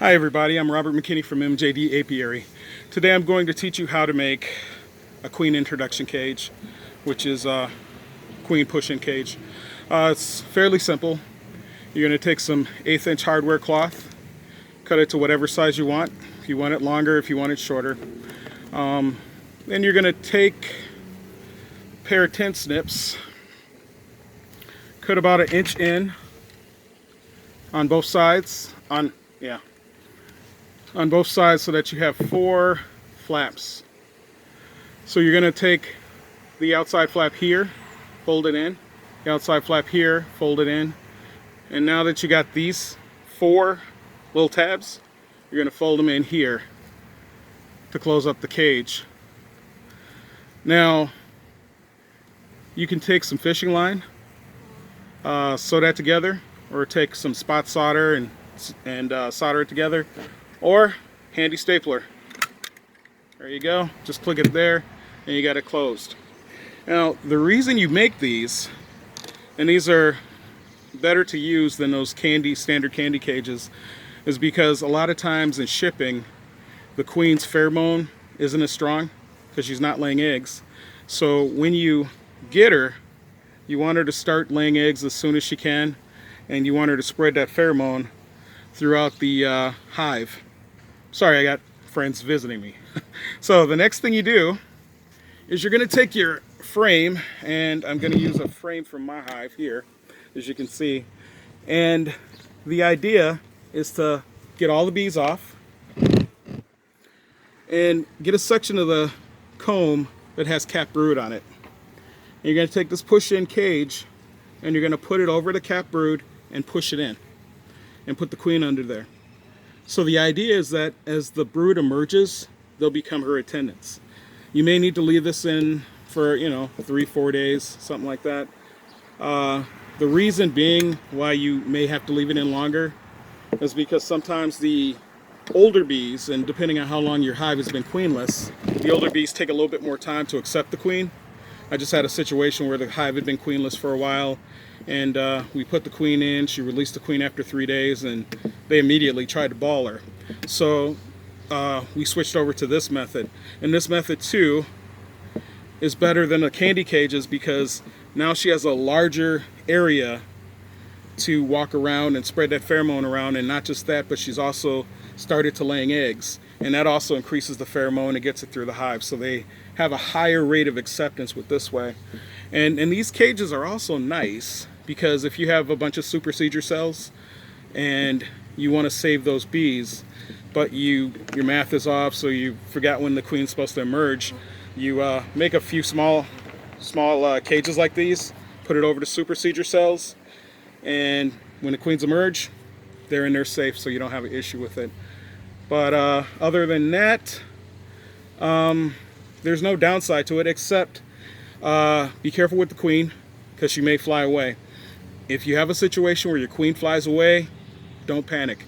Hi everybody, I'm Robert McKinney from MJD Apiary. Today I'm going to teach you how to make a queen introduction cage, which is a queen push-in cage. It's fairly simple. You're going to take some 1/8 inch hardware cloth, cut it to whatever size you want. If you want it longer, if you want it shorter. Then you're going to take a pair of tin snips, cut about 1 inch in on both sides, on both sides, so that you have 4 flaps. So you're going to take the outside flap here, fold it in, the outside flap here, fold it in, and now that you got these 4 little tabs, you're going to fold them in here to close up the cage. Now you can take some fishing line, sew that together, or take some spot solder and solder it together, or handy stapler. There you go, just click it there and you got it closed. Now the reason you make these, and these are better to use than those standard candy cages, is because a lot of times in shipping the queen's pheromone isn't as strong because she's not laying eggs. So when you get her, you want her to start laying eggs as soon as she can, and you want her to spread that pheromone throughout the hive. Sorry, I got friends visiting me. So the next thing you do is you're going to take your frame, and I'm going to use a frame from my hive here, as you can see, and the idea is to get all the bees off and get a section of the comb that has capped brood on it. And you're going to take this push-in cage and you're going to put it over the capped brood and push it in and put the queen under there. So the idea is that as the brood emerges, they'll become her attendants. You may need to leave this in for 3-4 days, something like that. The reason being why you may have to leave it in longer is because sometimes the older bees, and depending on how long your hive has been queenless, the older bees take a little bit more time to accept the queen. I just had a situation where the hive had been queenless for a while, and we put the queen in. She released the queen after 3 days, and they immediately tried to ball her. So we switched over to this method, and this method too is better than the candy cages because now she has a larger area to walk around and spread that pheromone around. And not just that, but she's also started to laying eggs, and that also increases the pheromone and gets it through the hive. So they have a higher rate of acceptance with this way. And these cages are also nice because if you have a bunch of supersedure cells and you want to save those bees, but your math is off, so you forgot when the queen's supposed to emerge, you make a few small cages like these, put it over the supersedure cells, and when the queens emerge, they're in there safe, so you don't have an issue with it. But other than that, there's no downside to it, except be careful with the queen because she may fly away. If you have a situation where your queen flies away, don't panic.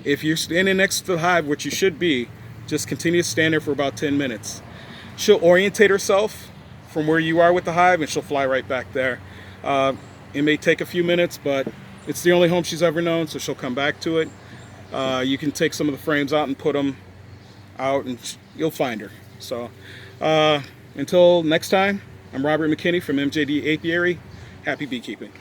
If you're standing next to the hive, which you should be, just continue to stand there for about 10 minutes. She'll orientate herself from where you are with the hive and she'll fly right back there. It may take a few minutes, but it's the only home she's ever known, so she'll come back to it. You can take some of the frames out and put them out and you'll find her. So until next time, I'm Robert McKinney from MJD Apiary. Happy beekeeping.